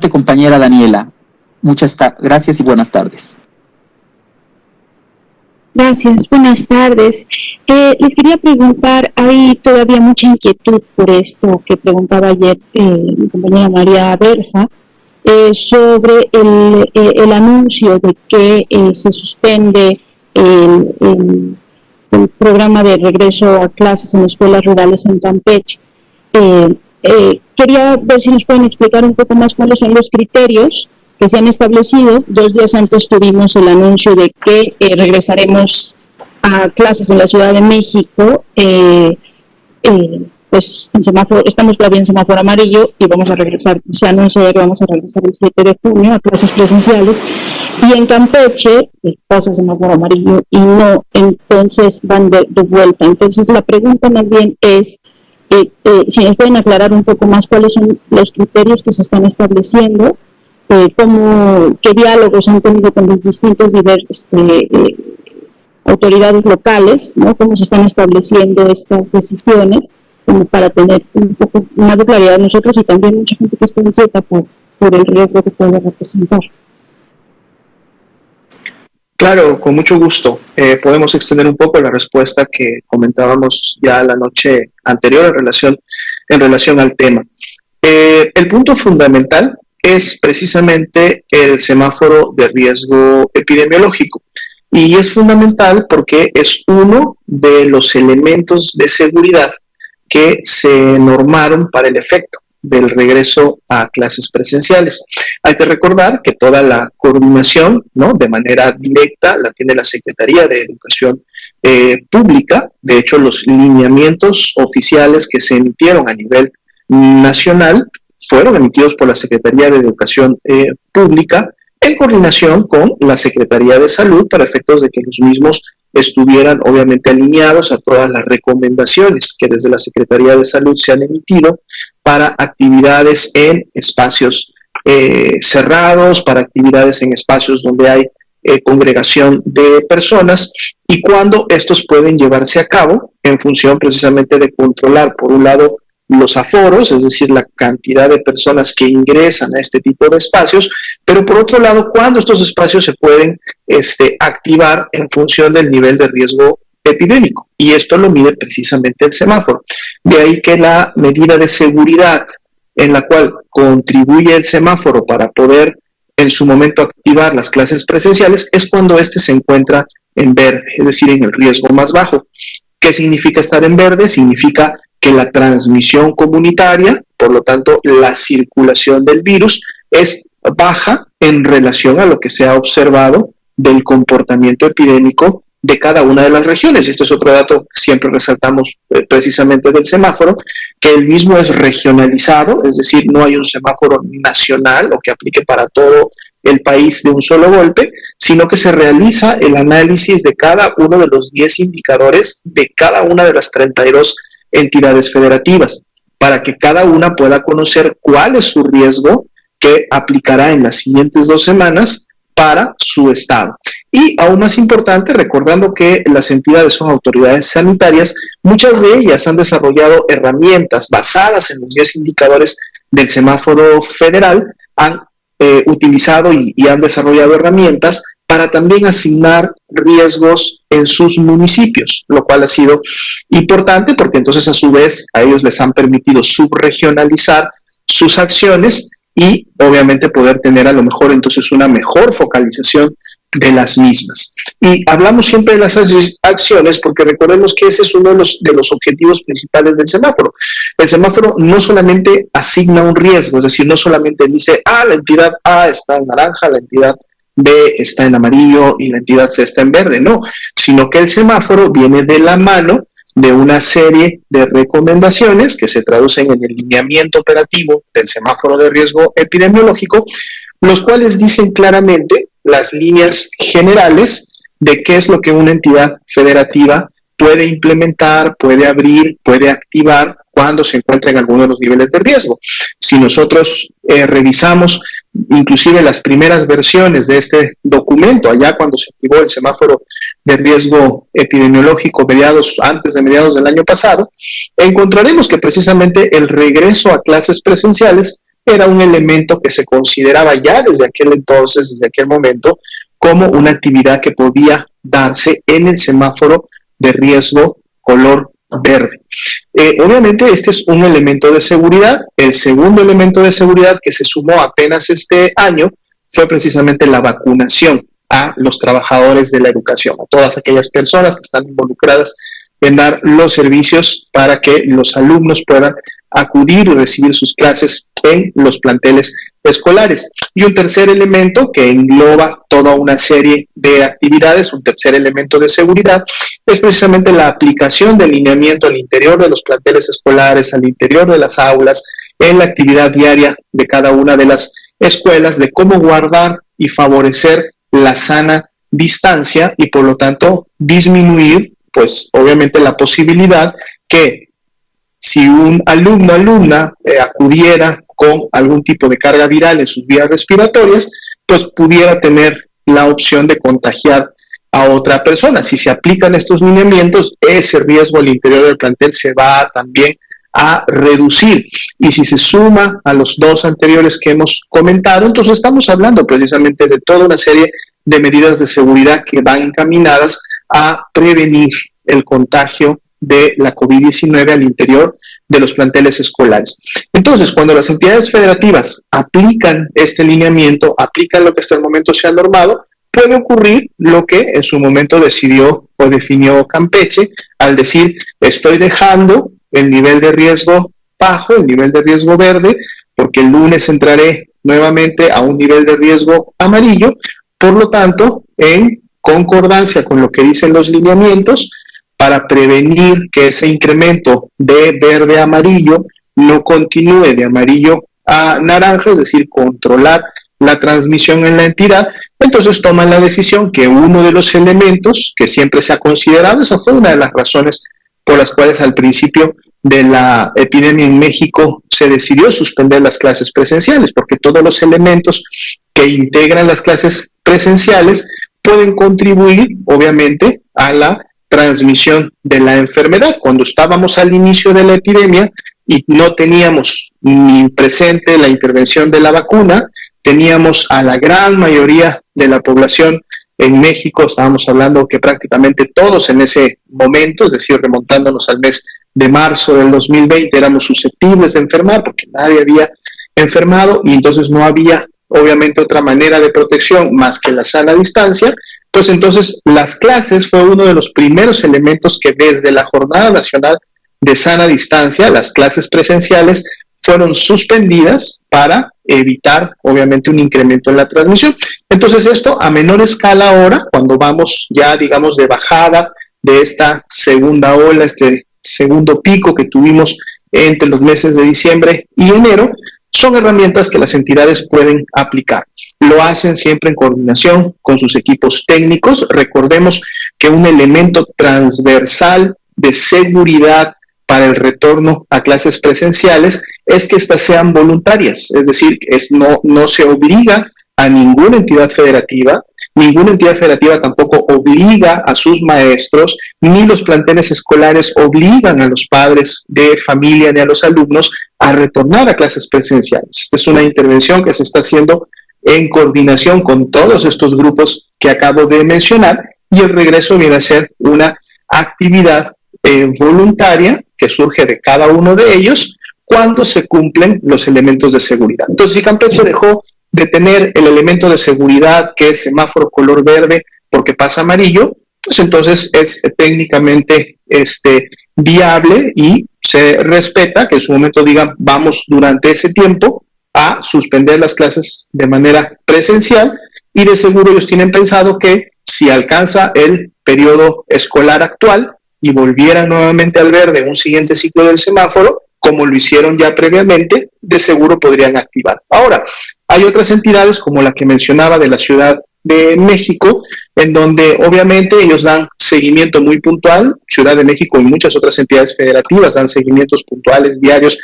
Compañera Daniela. Muchas gracias y buenas tardes. Gracias, buenas tardes. Les quería preguntar, hay todavía mucha inquietud por esto que preguntaba ayer mi compañera María Berza, sobre el anuncio de que se suspende el programa de regreso a clases en escuelas rurales en Campeche. Quería ver si nos pueden explicar un poco más cuáles son los criterios que se han establecido. 2 días antes tuvimos el anuncio de que regresaremos a clases en la Ciudad de México, pues en semáforo, estamos todavía en semáforo amarillo y vamos a regresar, se anuncia que vamos a regresar el 7 de junio a clases presenciales, y en Campeche pasa semáforo amarillo y no, entonces van de vuelta. Entonces la pregunta más bien es, si nos pueden aclarar un poco más cuáles son los criterios que se están estableciendo, qué diálogos han tenido con los distintos autoridades locales, ¿no? Cómo se están estableciendo estas decisiones, como para tener un poco más de claridad nosotros y también mucha gente que está inquieta por el riesgo que puede representar. Claro, con mucho gusto. Podemos extender un poco la respuesta que comentábamos ya la noche anterior en relación al tema. El punto fundamental es precisamente el semáforo de riesgo epidemiológico. Y es fundamental porque es uno de los elementos de seguridad que se normaron para el efecto del regreso a clases presenciales. Hay que recordar que toda la coordinación, ¿no?, de manera directa la tiene la Secretaría de Educación Pública. De hecho, los lineamientos oficiales que se emitieron a nivel nacional fueron emitidos por la Secretaría de Educación Pública en coordinación con la Secretaría de Salud, para efectos de que los mismos estuvieran obviamente alineados a todas las recomendaciones que desde la Secretaría de Salud se han emitido para actividades en espacios cerrados, para actividades en espacios donde hay congregación de personas, y cuando estos pueden llevarse a cabo en función precisamente de controlar, por un lado, los aforos, es decir, la cantidad de personas que ingresan a este tipo de espacios, pero por otro lado, cuando estos espacios se pueden activar en función del nivel de riesgo epidémico, y esto lo mide precisamente el semáforo. De ahí que la medida de seguridad en la cual contribuye el semáforo para poder en su momento activar las clases presenciales es cuando se encuentra en verde, es decir, en el riesgo más bajo. ¿Qué significa estar en verde? Significa que la transmisión comunitaria, por lo tanto la circulación del virus, es baja en relación a lo que se ha observado del comportamiento epidémico de cada una de las regiones. Este es otro dato que siempre resaltamos precisamente del semáforo, que el mismo es regionalizado, es decir, no hay un semáforo nacional o que aplique para todo el país de un solo golpe, sino que se realiza el análisis de cada uno de los 10 indicadores de cada una de las 32 entidades federativas, para que cada una pueda conocer cuál es su riesgo que aplicará en las siguientes 2 semanas para su estado. Y aún más importante, recordando que las entidades son autoridades sanitarias, muchas de ellas han desarrollado herramientas basadas en los 10 indicadores del semáforo federal, han utilizado y han desarrollado herramientas para también asignar riesgos en sus municipios, lo cual ha sido importante porque entonces a su vez a ellos les han permitido subregionalizar sus acciones y obviamente poder tener a lo mejor entonces una mejor focalización de las mismas. Y hablamos siempre de las acciones porque recordemos que ese es uno de los objetivos principales del semáforo. El semáforo no solamente asigna un riesgo, es decir, no solamente dice, la entidad A está en naranja, la entidad B está en amarillo y la entidad C está en verde, no, sino que el semáforo viene de la mano de una serie de recomendaciones que se traducen en el lineamiento operativo del semáforo de riesgo epidemiológico, los cuales dicen claramente las líneas generales de qué es lo que una entidad federativa puede implementar, puede abrir, puede activar cuando se encuentra en alguno de los niveles de riesgo. Si nosotros revisamos inclusive las primeras versiones de este documento, allá cuando se activó el semáforo de riesgo epidemiológico antes de mediados del año pasado, encontraremos que precisamente el regreso a clases presenciales era un elemento que se consideraba ya desde aquel entonces, desde aquel momento, como una actividad que podía darse en el semáforo de riesgo color verde. Obviamente este es un elemento de seguridad. El segundo elemento de seguridad que se sumó apenas este año fue precisamente la vacunación a los trabajadores de la educación, a todas aquellas personas que están involucradas en dar los servicios para que los alumnos puedan acudir y recibir sus clases en los planteles escolares. Y un tercer elemento que engloba toda una serie de actividades, un tercer elemento de seguridad, es precisamente la aplicación de lineamiento al interior de los planteles escolares, al interior de las aulas, en la actividad diaria de cada una de las escuelas, de cómo guardar y favorecer la sana distancia y por lo tanto disminuir, pues obviamente la posibilidad que si un alumno o alumna acudiera con algún tipo de carga viral en sus vías respiratorias, pues pudiera tener la opción de contagiar a otra persona. Si se aplican estos lineamientos, ese riesgo al interior del plantel se va también a reducir. Y si se suma a los dos anteriores que hemos comentado, entonces estamos hablando precisamente de toda una serie de medidas de seguridad que van encaminadas a prevenir el contagio de la COVID-19 al interior de los planteles escolares. Entonces, cuando las entidades federativas aplican este lineamiento, aplican lo que hasta el momento se ha normado, puede ocurrir lo que en su momento decidió o definió Campeche, al decir, estoy dejando el nivel de riesgo bajo, el nivel de riesgo verde, porque el lunes entraré nuevamente a un nivel de riesgo amarillo. Por lo tanto, en concordancia con lo que dicen los lineamientos, para prevenir que ese incremento de verde a amarillo no continúe de amarillo a naranja, es decir, controlar la transmisión en la entidad, entonces toman la decisión que uno de los elementos que siempre se ha considerado, esa fue una de las razones por las cuales al principio de la epidemia en México se decidió suspender las clases presenciales, porque todos los elementos que integran las clases presenciales pueden contribuir, obviamente, a la transmisión de la enfermedad. Cuando estábamos al inicio de la epidemia y no teníamos ni presente la intervención de la vacuna, teníamos a la gran mayoría de la población en México, estábamos hablando que prácticamente todos en ese momento, es decir, remontándonos al mes de marzo del 2020, éramos susceptibles de enfermar porque nadie había enfermado y entonces no había obviamente otra manera de protección más que la sana distancia. Pues entonces las clases fue uno de los primeros elementos que desde la Jornada Nacional de Sana Distancia, las clases presenciales fueron suspendidas para evitar obviamente un incremento en la transmisión. Entonces esto a menor escala ahora, cuando vamos ya digamos de bajada de esta segunda ola, este segundo pico que tuvimos entre los meses de diciembre y enero, son herramientas que las entidades pueden aplicar. Lo hacen siempre en coordinación con sus equipos técnicos. Recordemos que un elemento transversal de seguridad para el retorno a clases presenciales es que éstas sean voluntarias, es decir, no se obliga a ninguna entidad federativa tampoco obliga a sus maestros, ni los planteles escolares obligan a los padres de familia ni a los alumnos a retornar a clases presenciales. Esta es una intervención que se está haciendo en coordinación con todos estos grupos que acabo de mencionar y el regreso viene a ser una actividad voluntaria que surge de cada uno de ellos cuando se cumplen los elementos de seguridad. Entonces, si Campeche dejó de tener el elemento de seguridad que es semáforo color verde porque pasa amarillo, pues entonces es técnicamente viable y se respeta que en su momento digan vamos durante ese tiempo a suspender las clases de manera presencial y de seguro ellos tienen pensado que si alcanza el periodo escolar actual y volviera nuevamente al verde en un siguiente ciclo del semáforo, como lo hicieron ya previamente, de seguro podrían activar. Ahora, hay otras entidades como la que mencionaba de la Ciudad de México, en donde obviamente ellos dan seguimiento muy puntual. Ciudad de México y muchas otras entidades federativas dan seguimientos puntuales, diarios,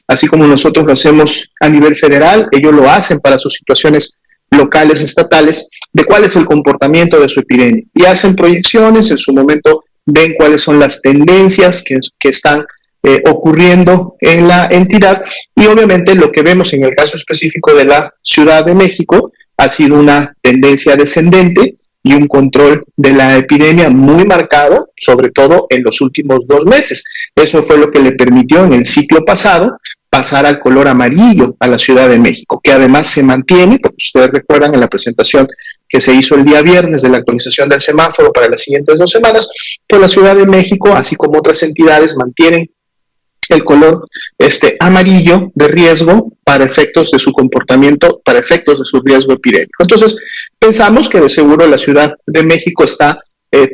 así como nosotros lo hacemos a nivel federal. Ellos lo hacen para sus situaciones locales, estatales, de cuál es el comportamiento de su epidemia. Y hacen proyecciones, en su momento ven cuáles son las tendencias que están ocurriendo en la entidad, y obviamente lo que vemos en el caso específico de la Ciudad de México ha sido una tendencia descendente y un control de la epidemia muy marcado, sobre todo en los últimos 2 meses. Eso fue lo que le permitió en el ciclo pasado pasar al color amarillo a la Ciudad de México, que además se mantiene, porque ustedes recuerdan en la presentación que se hizo el día viernes de la actualización del semáforo para las siguientes 2 semanas, pues la Ciudad de México, así como otras entidades, mantienen el color amarillo de riesgo para efectos de su comportamiento, para efectos de su riesgo epidémico. Entonces, pensamos que de seguro la Ciudad de México está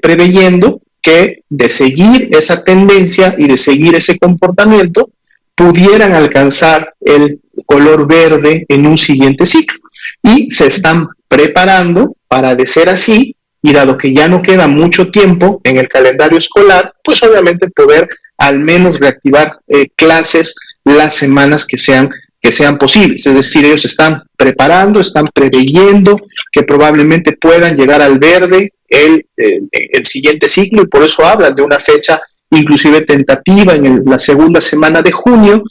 preveyendo que de seguir esa tendencia y de seguir ese comportamiento, pudieran alcanzar el color verde en un siguiente ciclo. Y se están preparando para, de ser así, y dado que ya no queda mucho tiempo en el calendario escolar, pues obviamente poder al menos reactivar clases las semanas que sean posibles. Es decir, ellos están preparando, están preveyendo que probablemente puedan llegar al verde el siguiente ciclo, y por eso hablan de una fecha inclusive tentativa en la segunda semana de junio,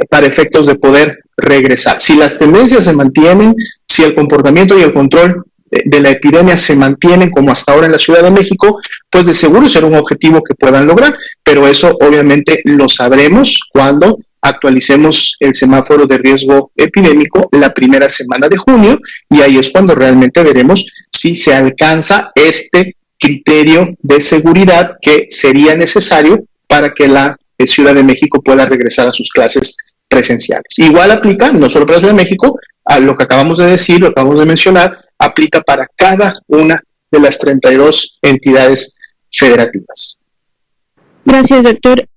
para efectos de poder regresar. Si las tendencias se mantienen, si el comportamiento y el control de la epidemia se mantienen como hasta ahora en la Ciudad de México, pues de seguro será un objetivo que puedan lograr, pero eso obviamente lo sabremos cuando actualicemos el semáforo de riesgo epidémico la primera semana de junio, y ahí es cuando realmente veremos si se alcanza este criterio de seguridad que sería necesario para que la Ciudad de México pueda regresar a sus clases presenciales. Igual aplica, no solo para la Ciudad de México, a lo que acabamos de decir, lo que acabamos de mencionar, aplica para cada una de las 32 entidades federativas. Gracias, doctor.